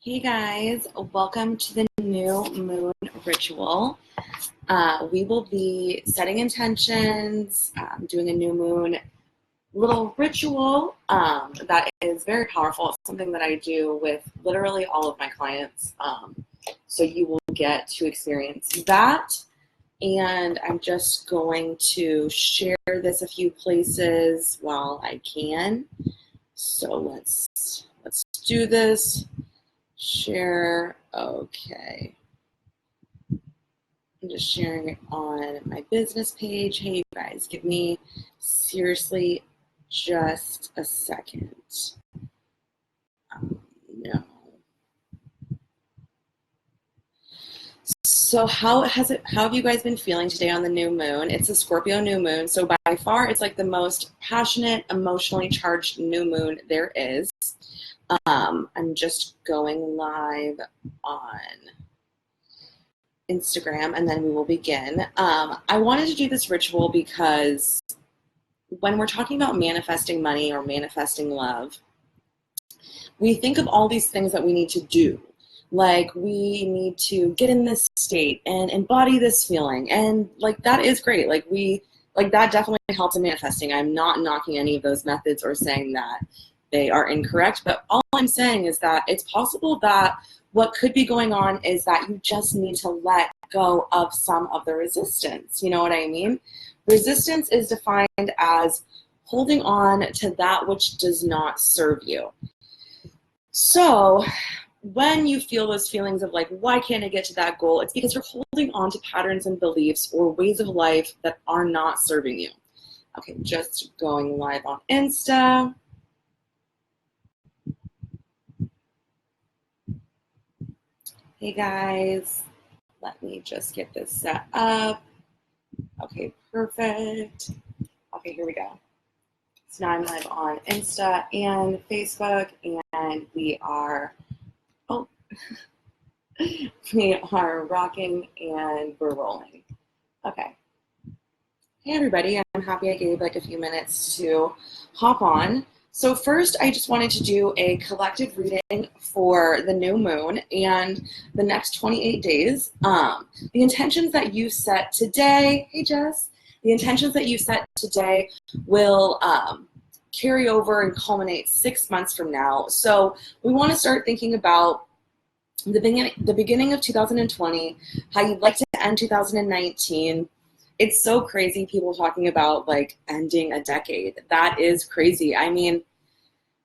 Hey guys, welcome to the new moon ritual. We will be setting intentions, doing a new moon little ritual that is very powerful. It's something that I do with literally all of my clients. So you will get to experience that. And I'm just going to share this a few places while I can. So let's do this. Share. Okay. I'm just sharing it on my business page. Hey, you guys, give me seriously just a second. No. So how have you guys been feeling today on the new moon? It's a Scorpio new moon. So by far, it's like the most passionate, emotionally charged new moon there is. I'm just going live on Instagram and then we will begin. I wanted to do this ritual because when we're talking about manifesting money or manifesting love, we think of all these things that we need to do. Like we need to get in this state and embody this feeling. And like that is great. Like that definitely helps in manifesting. I'm not knocking any of those methods or saying that they are incorrect, but all I'm saying is that it's possible that what could be going on is that you just need to let go of some of the resistance. You know what I mean? Resistance is defined as holding on to that which does not serve you. So when you feel those feelings of like, why can't I get to that goal? It's because you're holding on to patterns and beliefs or ways of life that are not serving you. Okay, just going live on Insta. Hey guys, let me just get this set up. Okay, perfect. Okay, here we go. So now I'm live on Insta and Facebook, and we are, we are rocking and we're rolling. Okay. Hey everybody, I'm happy I gave like a few minutes to hop on. So first, I just wanted to do a collective reading for the new moon and the next 28 days. The intentions that you set today, hey Jess, the intentions that you set today will carry over and culminate 6 months from now. So we want to start thinking about the beginning of 2020, how you'd like to end 2019. It's so crazy people talking about like ending a decade. That is crazy. I mean,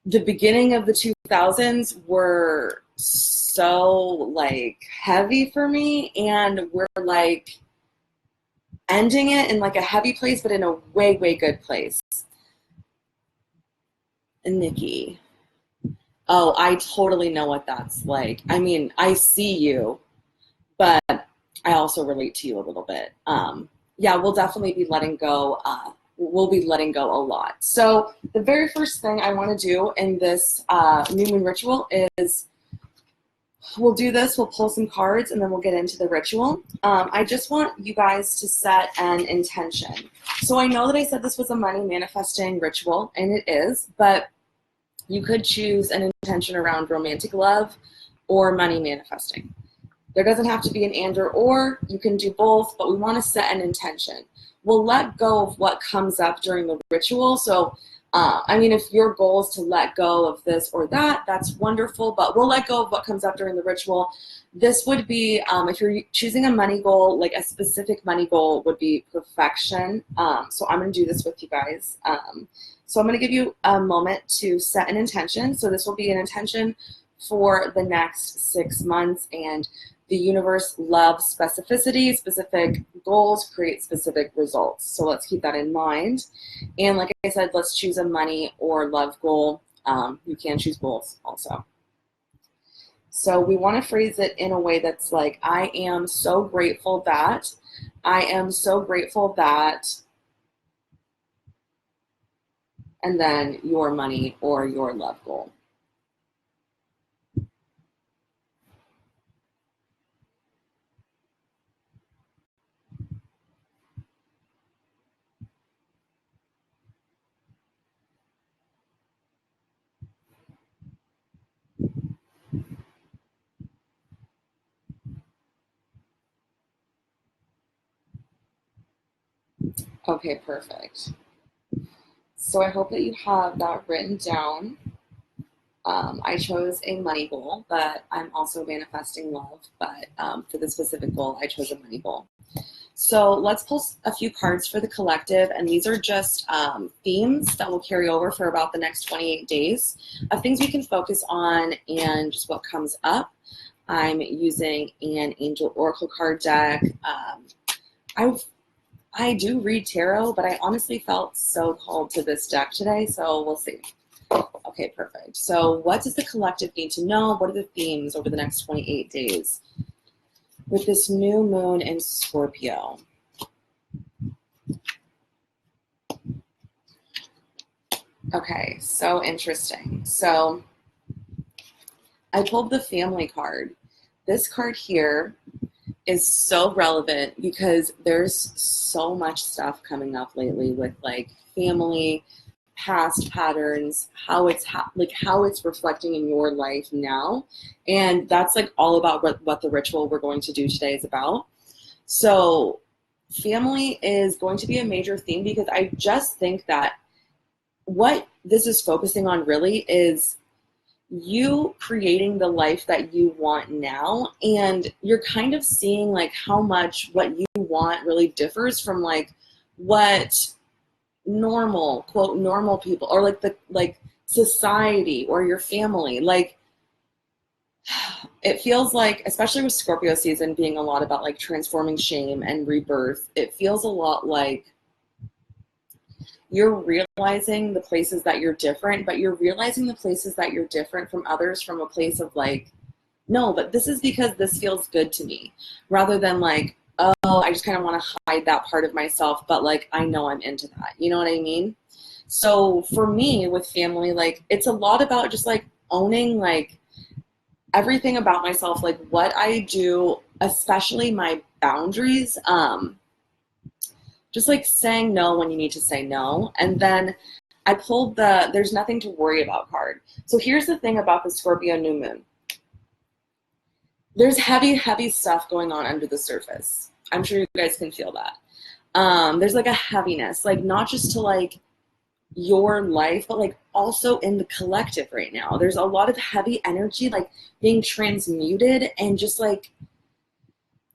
the beginning of the 2000s were so like heavy for me, and we're like ending it in like a heavy place, but in a way, way good place. And Nikki. Oh, I totally know what that's like. I mean, I see you, but I also relate to you a little bit. Yeah, we'll definitely be letting go. We'll be letting go a lot. So the very first thing I want to do in this new moon ritual is we'll do this. We'll pull some cards and then we'll get into the ritual. I just want you guys to set an intention. So I know that I said this was a money manifesting ritual, and it is, but you could choose an intention around romantic love or money manifesting. There doesn't have to be an and or, you can do both, but we want to set an intention. We'll let go of what comes up during the ritual. So, I mean, if your goal is to let go of this or that, that's wonderful, but we'll let go of what comes up during the ritual. This would be, if you're choosing a money goal, like a specific money goal would be perfection. So I'm going to do this with you guys. So I'm going to give you a moment to set an intention. So this will be an intention for the next 6 months, and the universe loves specificity. Specific goals create specific results. So let's keep that in mind. And like I said, let's choose a money or love goal. You can choose both also. So we want to phrase it in a way that's like, I am so grateful that, I am so grateful that, and then your money or your love goal. Okay, perfect. So I hope that you have that written down. I chose a money goal, but I'm also manifesting love. But for the specific goal, I chose a money goal. So let's pull a few cards for the collective, and these are just themes that will carry over for about the next 28 days of things we can focus on and just what comes up. I'm using an Angel Oracle card deck. I do read tarot, but I honestly felt so called to this deck today, so we'll see. Okay, perfect. So what does the collective need to know? What are the themes over the next 28 days with this new moon in Scorpio? Okay, so interesting. So I pulled the family card. This card here is so relevant because there's so much stuff coming up lately with like family, past patterns, how it's how it's reflecting in your life now, and that's like all about what the ritual we're going to do today is about. So family is going to be a major theme because I just think that what this is focusing on really is you creating the life that you want now, and you're kind of seeing like how much what you want really differs from like what normal, quote, normal people, or like the like society or your family, like it feels like, especially with Scorpio season being a lot about like transforming shame and rebirth, it feels a lot like you're realizing the places that you're different, but you're realizing the places that you're different from others from a place of like, no, but this is because this feels good to me, rather than like, oh, I just kind of want to hide that part of myself, but like, I know I'm into that. You know what I mean? So for me with family, like, it's a lot about just like owning like everything about myself, like what I do, especially my boundaries. Just like saying no when you need to say no. And then I pulled the there's nothing to worry about card. So here's the thing about the Scorpio new moon. There's heavy, heavy stuff going on under the surface. I'm sure you guys can feel that. There's like a heaviness, like not just to like your life, but like also in the collective right now. There's a lot of heavy energy like being transmuted and just like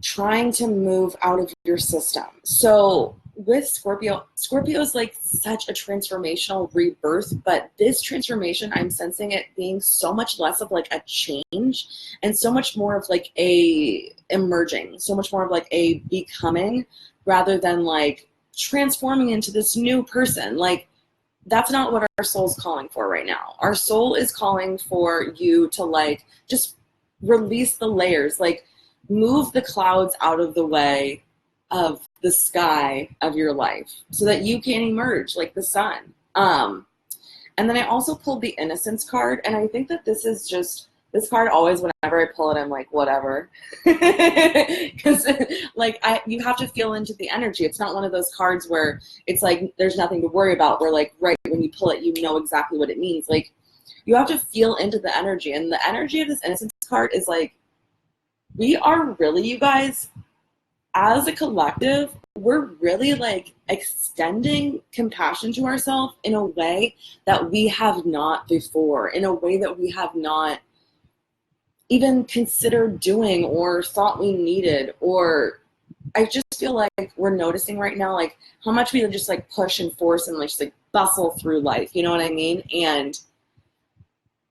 trying to move out of your system. So with Scorpio is like such a transformational rebirth, but this transformation, I'm sensing it being so much less of like a change and so much more of like a emerging, so much more of like a becoming, rather than like transforming into this new person. Like that's not what our soul's calling for right now. Our soul is calling for you to like just release the layers, like move the clouds out of the way of the sky of your life so that you can emerge like the sun. And then I also pulled the innocence card, and I think that this card always, whenever I pull it, I'm like, whatever. Because like you have to feel into the energy. It's not one of those cards where it's like there's nothing to worry about, where like right when you pull it you know exactly what it means. Like you have to feel into the energy, and the energy of this innocence card is like, we are really, you guys, as a collective, we're really like extending compassion to ourselves in a way that we have not before, in a way that we have not even considered doing or thought we needed. Or I just feel like we're noticing right now like how much we just like push and force and like just like bustle through life, you know what I mean? And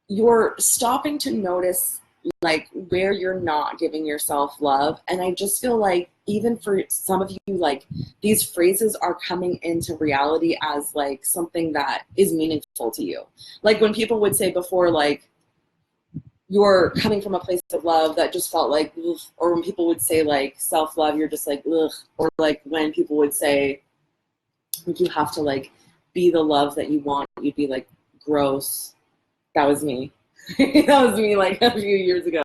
you're stopping to notice like where you're not giving yourself love. And I just feel like even for some of you, like these phrases are coming into reality as like something that is meaningful to you. Like when people would say before, like you're coming from a place of love, that just felt like ugh. Or when people would say like self-love, you're just like ugh. Or like when people would say like you have to like be the love that you want, you'd be like gross. That was me. That was me like a few years ago.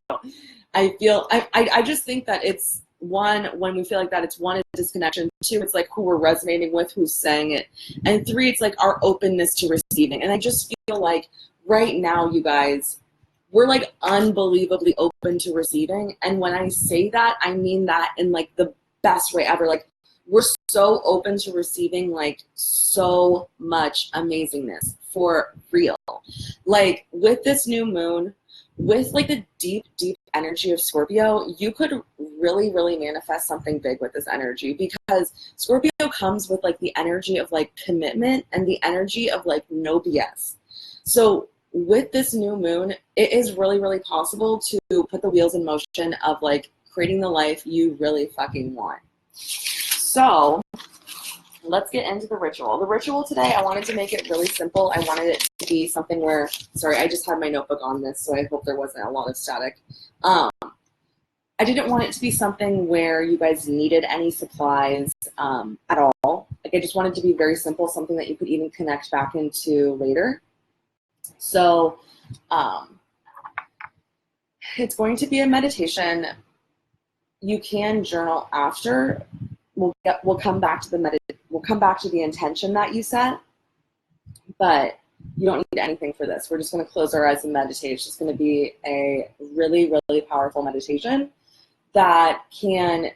I just think that it's one, when we feel like that, it's one, a disconnection. Two, it's like who we're resonating with, who's saying it. And three, it's like our openness to receiving. And I just feel like right now, you guys, we're like unbelievably open to receiving. And when I say that, I mean that in like the best way ever. Like we're so open to receiving like so much amazingness for real. Like with this new moon, with like the deep, deep energy of Scorpio, you could really, really manifest something big with this energy, because Scorpio comes with like the energy of like commitment and the energy of like no BS. So with this new moon, it is really, really possible to put the wheels in motion of like creating the life you really fucking want. So let's get into the ritual. The ritual today, I wanted to make it really simple. I wanted it to be something where, sorry, I just had my notebook on this, so I hope there wasn't a lot of static. I didn't want it to be something where you guys needed any supplies at all. Like, I just wanted to be very simple, something that you could even connect back into later. So it's going to be a meditation. You can journal after. We'll come back to the intention that you set, but you don't need anything for this. We're just going to close our eyes and meditate. It's just going to be a really, really powerful meditation that can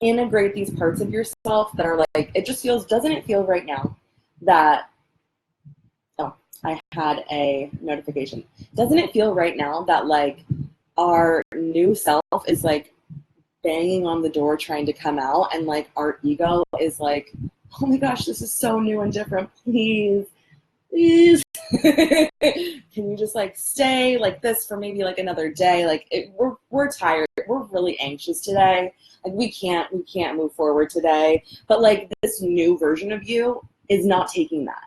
integrate these parts of yourself that are like, it just feels, doesn't it feel right now that, oh, I had a notification. Doesn't it feel right now that like our new self is like banging on the door trying to come out, and like our ego is like, oh my gosh, this is so new and different, please can you just like stay like this for maybe like another day? Like we're tired, we're really anxious today, like we can't move forward today. But like this new version of you is not taking that.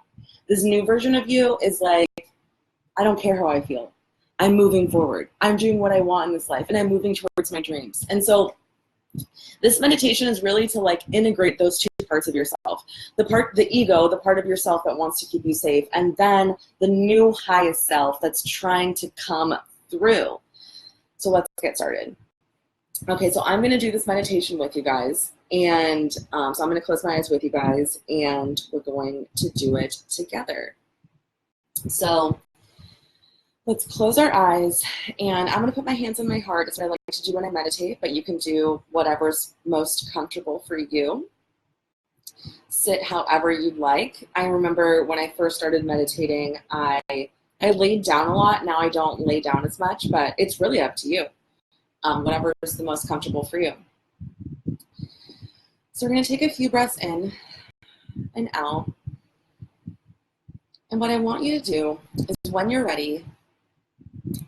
This new version of you is like, I don't care how I feel, I'm moving forward, I'm doing what I want in this life, and I'm moving towards my dreams. And so this meditation is really to like integrate those two parts of yourself. The ego, the part of yourself that wants to keep you safe, and then the new highest self that's trying to come through. So let's get started. Okay, so I'm going to do this meditation with you guys, and so I'm going to close my eyes with you guys, and we're going to do it together. So let's close our eyes, and I'm going to put my hands on my heart. It's what I like to do when I meditate, but you can do whatever's most comfortable for you. Sit however you'd like. I remember when I first started meditating, I laid down a lot. Now I don't lay down as much, but it's really up to you. Whatever is the most comfortable for you. So we're going to take a few breaths in and out. And what I want you to do is, when you're ready,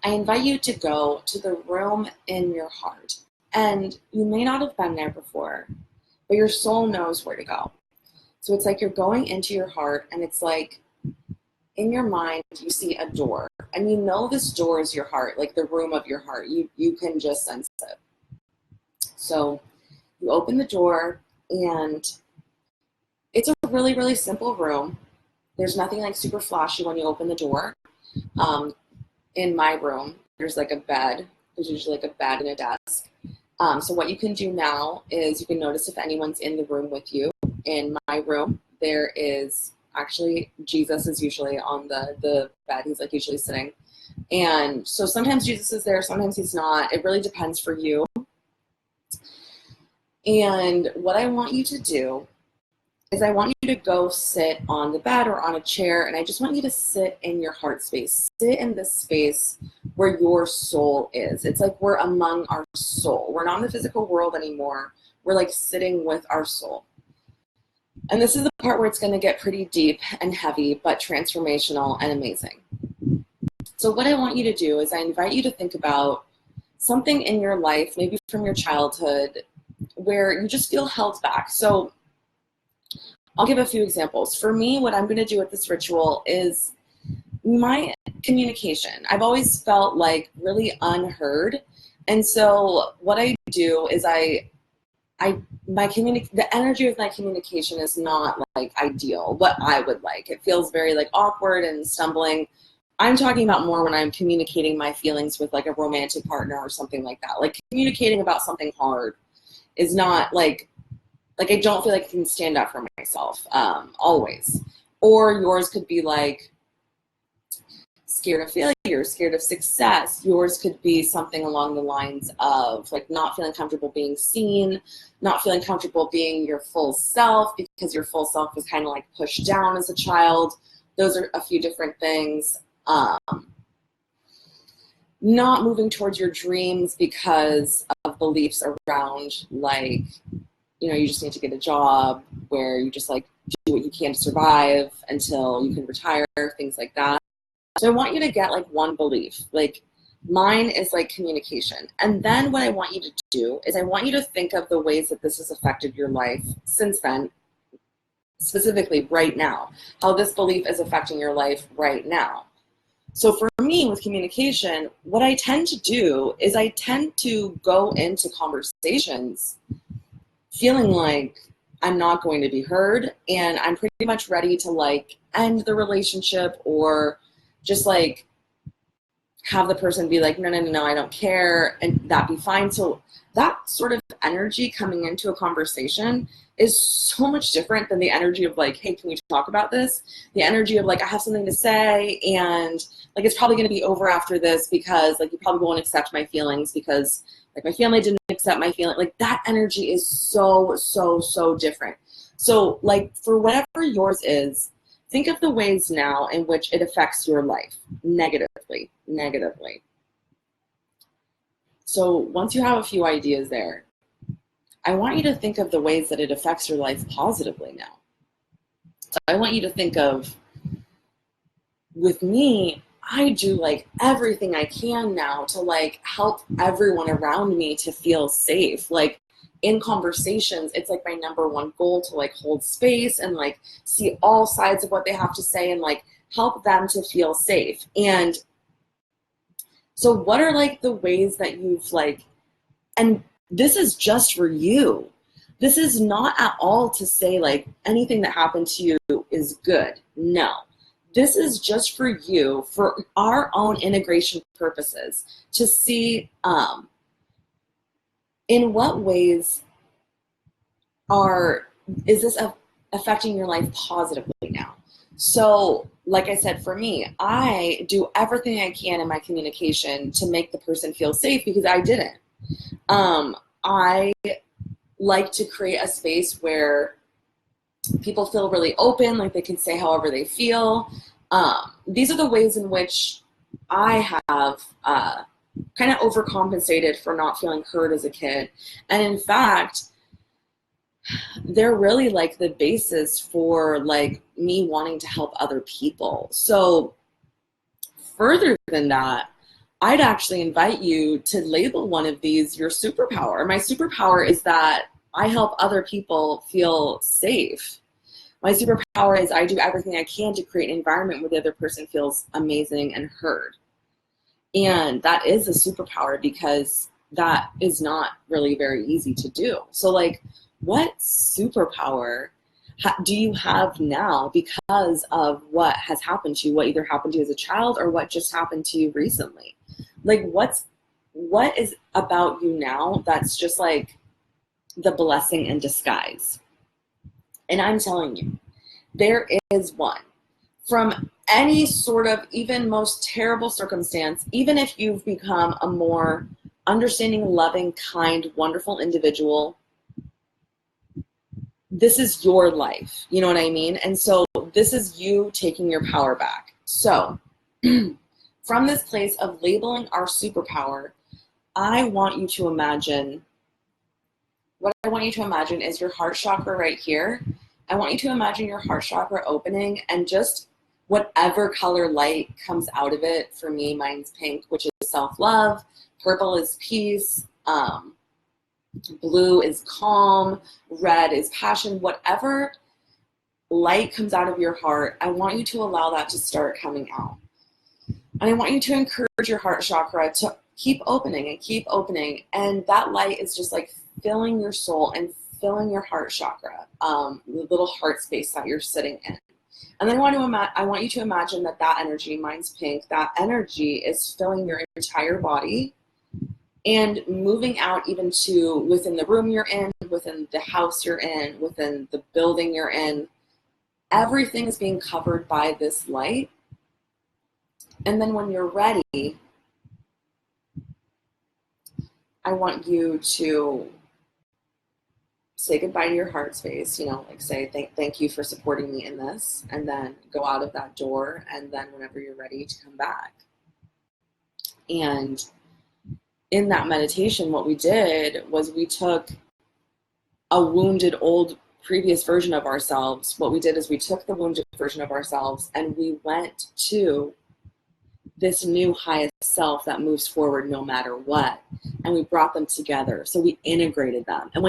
I invite you to go to the room in your heart. And you may not have been there before, but your soul knows where to go. So it's like you're going into your heart, and it's like in your mind you see a door, and you know this door is your heart, like the room of your heart. You can just sense it. So you open the door, and it's a really, really simple room. There's nothing like super flashy when you open the door. In my room, there's like a bed. There's usually like a bed and a desk. So what you can do now is you can notice if anyone's in the room with you. In my room, there is actually, Jesus is usually on the bed. He's like usually sitting. And so sometimes Jesus is there, sometimes he's not. It really depends for you. And what I want you to do is I want you to go sit on the bed or on a chair, and I just want you to sit in your heart space. Sit in this space where your soul is. It's like we're among our soul. We're not in the physical world anymore. We're like sitting with our soul. And this is the part where it's going to get pretty deep and heavy, but transformational and amazing. So what I want you to do is I invite you to think about something in your life, maybe from your childhood, where you just feel held back. So I'll give a few examples. For me, what I'm going to do with this ritual is my communication. I've always felt like really unheard. And so what I do is the energy of my communication is not like ideal, what I would like. It feels very like awkward and stumbling. I'm talking about more when I'm communicating my feelings with like a romantic partner or something like that. Like communicating about something hard is not like I don't feel like I can stand up for myself always. Or yours could be like scared of failure, scared of success. Yours could be something along the lines of like not feeling comfortable being seen, not feeling comfortable being your full self because your full self was kind of like pushed down as a child. Those are a few different things. Not moving towards your dreams because of beliefs around like, you know, you just need to get a job where you just like do what you can to survive until you can retire, things like that. So I want you to get like one belief. Like mine is like communication. And then what I want you to do is I want you to think of the ways that this has affected your life since then, specifically right now, how this belief is affecting your life right now. So for me with communication, what I tend to do is I tend to go into conversations feeling like I'm not going to be heard and I'm pretty much ready to like end the relationship or just like have the person be like, no, I don't care, and that be fine. So that sort of energy coming into a conversation is so much different than the energy of like, hey, can we talk about this? The energy of like, I have something to say and like it's probably going to be over after this because like you probably won't accept my feelings because like my family didn't accept my feeling. Like that energy is so different. So like for whatever yours is, think of the ways now in which it affects your life negatively. So once you have a few ideas there, I want you to think of the ways that it affects your life positively now. So I want you to think of, with me, I do like everything I can now to like help everyone around me to feel safe. Like in conversations, it's like my number one goal to like hold space and like see all sides of what they have to say and like help them to feel safe. And so what are like the ways that you've like, and this is just for you. This is not at all to say like anything that happened to you is good. No. This is just for you, for our own integration purposes, to see in what ways is this affecting your life positively now. So like I said, for me, I do everything I can in my communication to make the person feel safe because I didn't. I like to create a space where people feel really open, like they can say however they feel. These are the ways in which I have kind of overcompensated for not feeling heard as a kid. And in fact, they're really like the basis for like me wanting to help other people. So further than that, I'd actually invite you to label one of these your superpower. My superpower is that I help other people feel safe. My superpower is I do everything I can to create an environment where the other person feels amazing and heard. And that is a superpower because that is not really very easy to do. So like, what superpower do you have now because of what has happened to you, what either happened to you as a child or what just happened to you recently? Like what is about you now that's just like the blessing in disguise? And I'm telling you, there is one. From any sort of even most terrible circumstance, even if you've become a more understanding, loving, kind, wonderful individual, this is your life. You know what I mean? And so this is you taking your power back. So from this place of labeling our superpower, I want you to imagine, what I want you to imagine is your heart chakra right here. I want you to imagine your heart chakra opening and just whatever color light comes out of it. For me, mine's pink, which is self-love. Purple is peace. Blue is calm. Red is passion. Whatever light comes out of your heart, I want you to allow that to start coming out. And I want you to encourage your heart chakra to keep opening and keep opening. And that light is just like filling your soul and filling your heart chakra, the little heart space that you're sitting in. And then I want you to imagine that energy, mine's pink, that energy is filling your entire body and moving out even to within the room you're in, within the house you're in, within the building you're in. Everything is being covered by this light. And then when you're ready, I want you to say goodbye to your heart space, like say thank you for supporting me in this, and then go out of that door, and then whenever you're ready to come back. And in that meditation, what we did was we took a wounded old previous version of ourselves. What we did is we took the wounded version of ourselves and we went to this new highest self that moves forward no matter what, and we brought them together. So we integrated them. And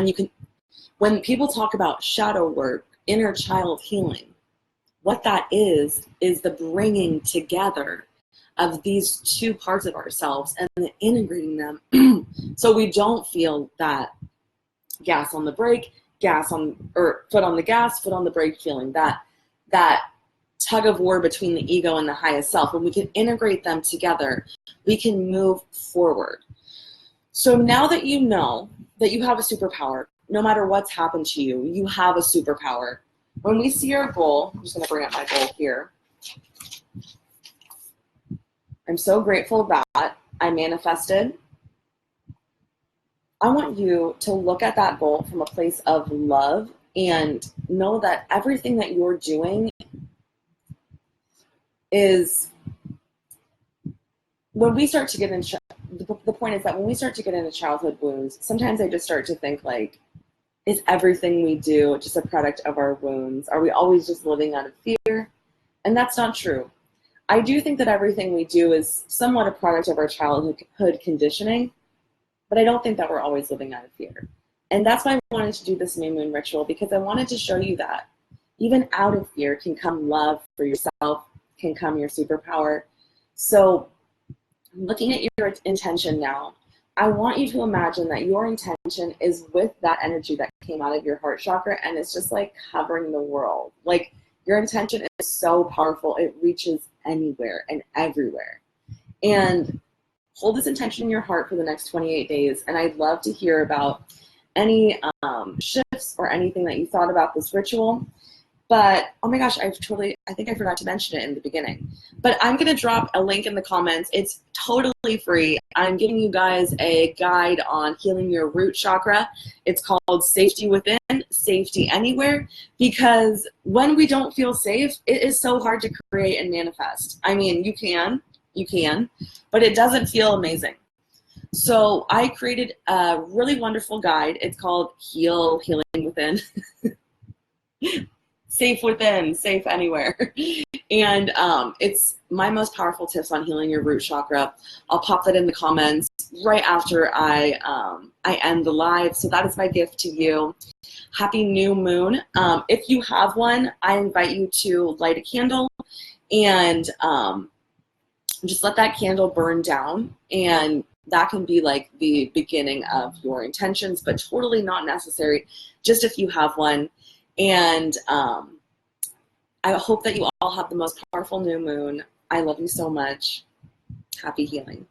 when people talk about shadow work, inner child healing, what that is the bringing together of these two parts of ourselves and then integrating them so we don't feel that gas on the brake, or foot on the gas, foot on the brake feeling, that tug of war between the ego and the highest self. When we can integrate them together, we can move forward. So now that you know that you have a superpower, no matter what's happened to you, you have a superpower. When we see our goal, I'm just going to bring up my goal here. I'm so grateful that I manifested. I want you to look at that goal from a place of love and know that everything that you're doing is, when we start to get into, the point is that when we start to get into childhood wounds, sometimes I just start to think like, is everything we do just a product of our wounds? Are we always just living out of fear? And that's not true. I do think that everything we do is somewhat a product of our childhood conditioning, but I don't think that we're always living out of fear. And that's why I wanted to do this new moon ritual, because I wanted to show you that even out of fear can come love for yourself, can come your superpower. So looking at your intention now, I want you to imagine that your intention is with that energy that came out of your heart chakra, and it's just like covering the world. Like, your intention is so powerful, it reaches anywhere and everywhere. And hold this intention in your heart for the next 28 days, and I'd love to hear about any shifts or anything that you thought about this ritual. But oh my gosh, I think I forgot to mention it in the beginning. But I'm going to drop a link in the comments. It's totally free. I'm giving you guys a guide on healing your root chakra. It's called Safety Within, Safety Anywhere, because when we don't feel safe, it is so hard to create and manifest. I mean, you can, but it doesn't feel amazing. So I created a really wonderful guide. It's called Healing Within. Safe within, safe anywhere. And it's my most powerful tips on healing your root chakra. I'll pop that in the comments right after I end the live. So that is my gift to you. Happy new moon. If you have one, I invite you to light a candle and just let that candle burn down. And that can be like the beginning of your intentions, but totally not necessary, just if you have one. And I hope that you all have the most powerful new moon. I love you so much. Happy healing.